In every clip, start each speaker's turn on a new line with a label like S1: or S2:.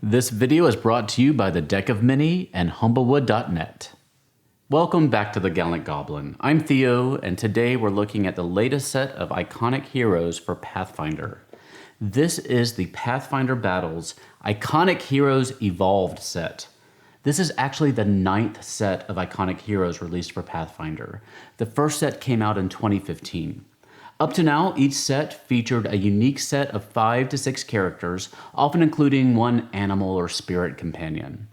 S1: This video is brought to you by the Deck of Many and Humblewood.net. Welcome back to the Gallant Goblin. I'm Theo, and today we're looking at the latest set of iconic heroes for Pathfinder. This is the Pathfinder Battles Iconic Heroes Evolved set. This is actually the 9th set of iconic heroes released for Pathfinder. The first set came out in 2015. Up to now, each set featured a unique set of 5 to 6 characters, often including one animal or spirit companion.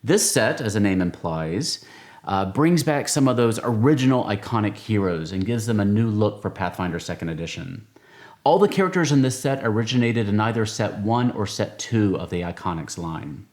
S1: This set, as the name implies, brings back some of those original iconic heroes and gives them a new look for Pathfinder 2nd Edition. All the characters in this set originated in either Set 1 or Set 2 of the Iconics line.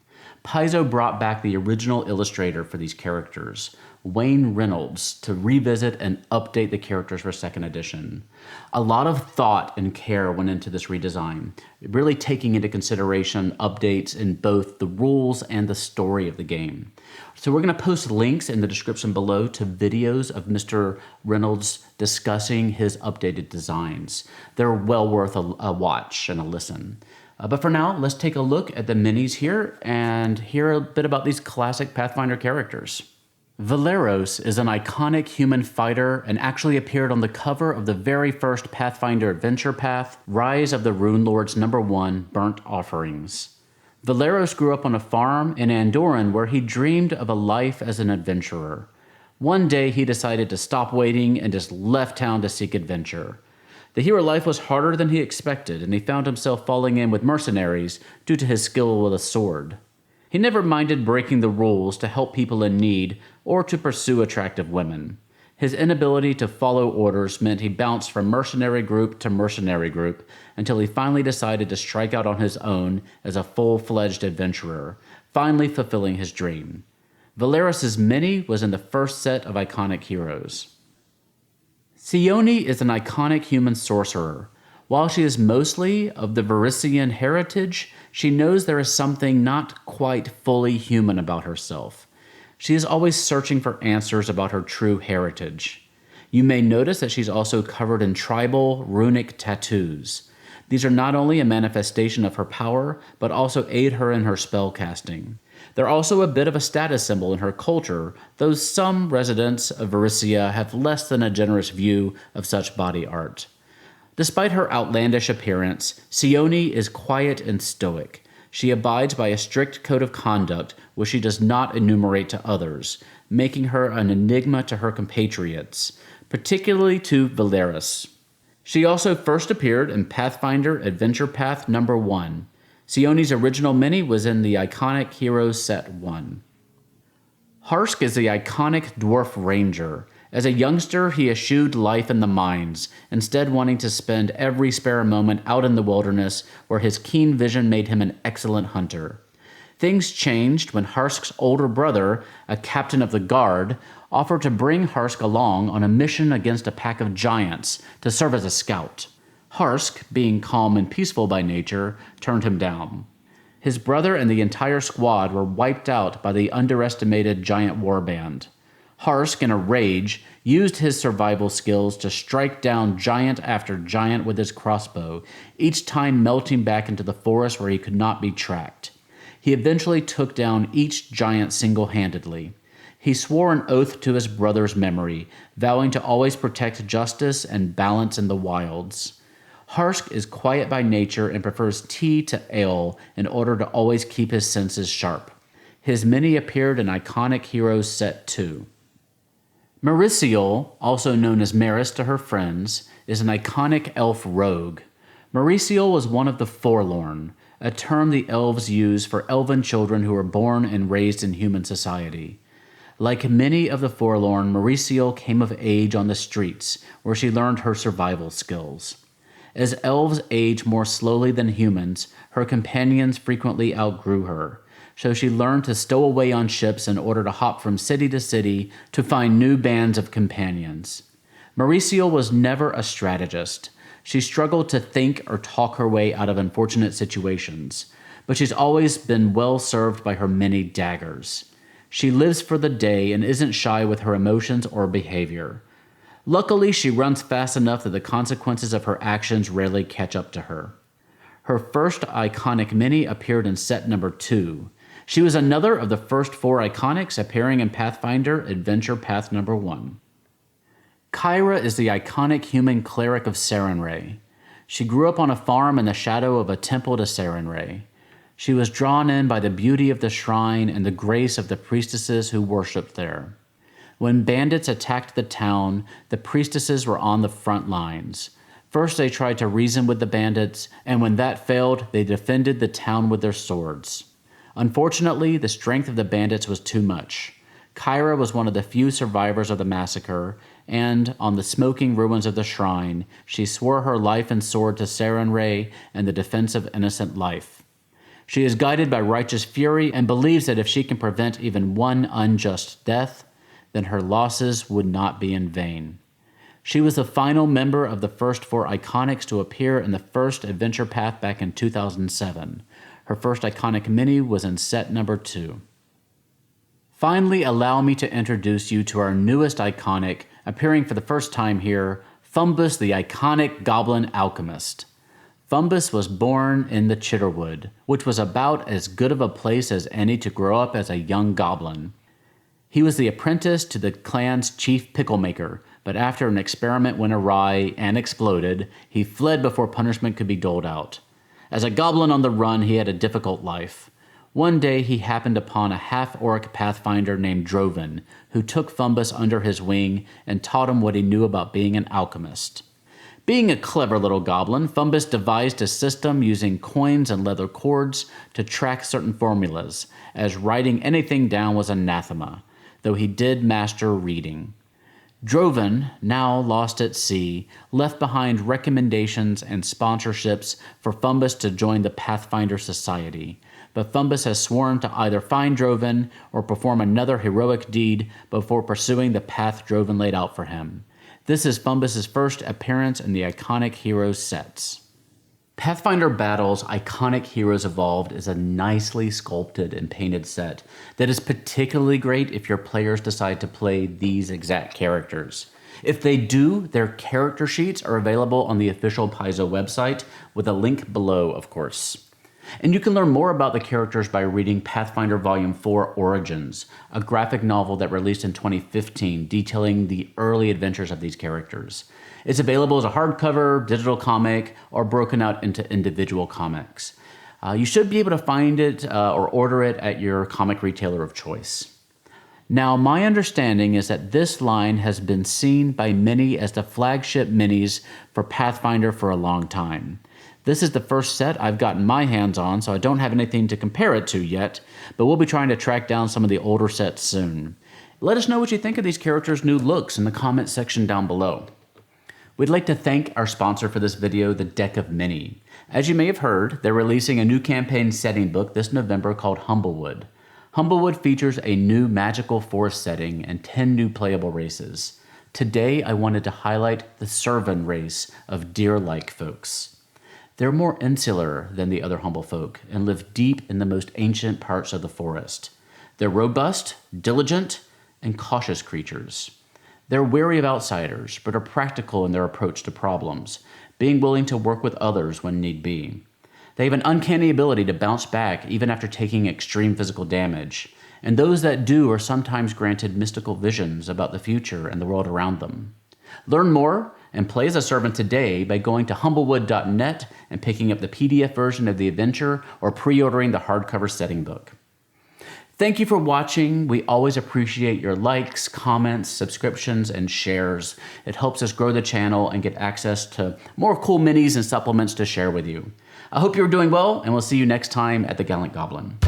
S1: Paizo brought back the original illustrator for these characters, Wayne Reynolds, to revisit and update the characters for 2nd Edition. A lot of thought and care went into this redesign, really taking into consideration updates in both the rules and the story of the game. So we're going to post links in the description below to videos of Mr. Reynolds discussing his updated designs. They're well worth a watch and a listen. But for now, let's take a look at the minis here and hear a bit about these classic Pathfinder characters. Valeros is an iconic human fighter and actually appeared on the cover of the very first Pathfinder adventure path, Rise of the Runelords No. 1 Burnt Offerings. Valeros grew up on a farm in Andorran where he dreamed of a life as an adventurer. One day he decided to stop waiting and just left town to seek adventure. The hero life was harder than he expected, and he found himself falling in with mercenaries due to his skill with a sword. He never minded breaking the rules to help people in need or to pursue attractive women. His inability to follow orders meant he bounced from mercenary group to mercenary group until he finally decided to strike out on his own as a full-fledged adventurer, finally fulfilling his dream. Valeros' mini was in the first set of iconic heroes. Seoni is an iconic human sorcerer. While she is mostly of the Merisiel heritage, she knows there is something not quite fully human about herself. She is always searching for answers about her true heritage. You may notice that she's also covered in tribal, runic tattoos. These are not only a manifestation of her power, but also aid her in her spell casting. They're also a bit of a status symbol in her culture, though some residents of Merisiel have less than a generous view of such body art. Despite her outlandish appearance, Seoni is quiet and stoic. She abides by a strict code of conduct which she does not enumerate to others, making her an enigma to her compatriots, particularly to Valeros. She also first appeared in Pathfinder Adventure Path No. 1. Seoni's original mini was in the Iconic Heroes Set 1. Harsk is the iconic Dwarf Ranger. As a youngster, he eschewed life in the mines, instead wanting to spend every spare moment out in the wilderness where his keen vision made him an excellent hunter. Things changed when Harsk's older brother, a captain of the guard, offered to bring Harsk along on a mission against a pack of giants to serve as a scout. Harsk, being calm and peaceful by nature, turned him down. His brother and the entire squad were wiped out by the underestimated giant warband. Harsk, in a rage, used his survival skills to strike down giant after giant with his crossbow, each time melting back into the forest where he could not be tracked. He eventually took down each giant single-handedly. He swore an oath to his brother's memory, vowing to always protect justice and balance in the wilds. Harsk is quiet by nature and prefers tea to ale in order to always keep his senses sharp. His mini appeared in Iconic Heroes Set 2. Merisiel, also known as Maris to her friends, is an iconic elf rogue. Merisiel was one of the Forlorn, a term the elves use for elven children who are born and raised in human society. Like many of the Forlorn, Merisiel came of age on the streets, where she learned her survival skills. As elves age more slowly than humans, her companions frequently outgrew her, so she learned to stow away on ships in order to hop from city to city to find new bands of companions. Merisiel was never a strategist. She struggled to think or talk her way out of unfortunate situations, but she's always been well served by her many daggers. She lives for the day and isn't shy with her emotions or behavior. Luckily, she runs fast enough that the consequences of her actions rarely catch up to her. Her first iconic mini appeared in set number 2. She was another of the first 4 iconics appearing in Pathfinder Adventure Path number 1. Kyra is the iconic human cleric of Sarenrae. She grew up on a farm in the shadow of a temple to Sarenrae. She was drawn in by the beauty of the shrine and the grace of the priestesses who worshipped there. When bandits attacked the town, the priestesses were on the front lines. First, they tried to reason with the bandits, and when that failed, they defended the town with their swords. Unfortunately, the strength of the bandits was too much. Kyra was one of the few survivors of the massacre, and, on the smoking ruins of the shrine, she swore her life and sword to Sarenrae and the defense of innocent life. She is guided by righteous fury and believes that if she can prevent even one unjust death, then her losses would not be in vain. She was the final member of the first 4 iconics to appear in the first Adventure Path back in 2007. Her first iconic mini was in set number 2. Finally, allow me to introduce you to our newest iconic, appearing for the first time here, Fumbus, the iconic Goblin Alchemist. Fumbus was born in the Chitterwood, which was about as good of a place as any to grow up as a young goblin. He was the apprentice to the clan's chief picklemaker, but after an experiment went awry and exploded, he fled before punishment could be doled out. As a goblin on the run, he had a difficult life. One day he happened upon a half-orc pathfinder named Dwarven, who took Fumbus under his wing and taught him what he knew about being an alchemist. Being a clever little goblin, Fumbus devised a system using coins and leather cords to track certain formulas, as writing anything down was anathema, though he did master reading. Dwarven, now lost at sea, left behind recommendations and sponsorships for Fumbus to join the Pathfinder Society, but Fumbus has sworn to either find Dwarven or perform another heroic deed before pursuing the path Dwarven laid out for him. This is Fumbus's first appearance in the Iconic Heroes sets. Pathfinder Battle's Iconic Heroes Evolved is a nicely sculpted and painted set that is particularly great if your players decide to play these exact characters. If they do, their character sheets are available on the official Paizo website with a link below, of course. And you can learn more about the characters by reading Pathfinder Volume 4 Origins, a graphic novel that released in 2015 detailing the early adventures of these characters. It's available as a hardcover, digital comic, or broken out into individual comics. You should be able to find it or order it at your comic retailer of choice. Now, my understanding is that this line has been seen by many as the flagship minis for Pathfinder for a long time. This is the first set I've gotten my hands on, so I don't have anything to compare it to yet, but we'll be trying to track down some of the older sets soon. Let us know what you think of these characters' new looks in the comment section down below. We'd like to thank our sponsor for this video, The Deck of Many. As you may have heard, they're releasing a new campaign setting book this November called Humblewood. Humblewood features a new magical forest setting and 10 new playable races. Today, I wanted to highlight the Servan race of deer-like folks. They're more insular than the other humble folk and live deep in the most ancient parts of the forest. They're robust, diligent, and cautious creatures. They're wary of outsiders, but are practical in their approach to problems, being willing to work with others when need be. They have an uncanny ability to bounce back even after taking extreme physical damage, and those that do are sometimes granted mystical visions about the future and the world around them. Learn more and play as a servant today by going to humblewood.net and picking up the PDF version of the adventure or pre-ordering the hardcover setting book. Thank you for watching. We always appreciate your likes, comments, subscriptions, and shares. It helps us grow the channel and get access to more cool minis and supplements to share with you. I hope you're doing well, and we'll see you next time at the Gallant Goblin.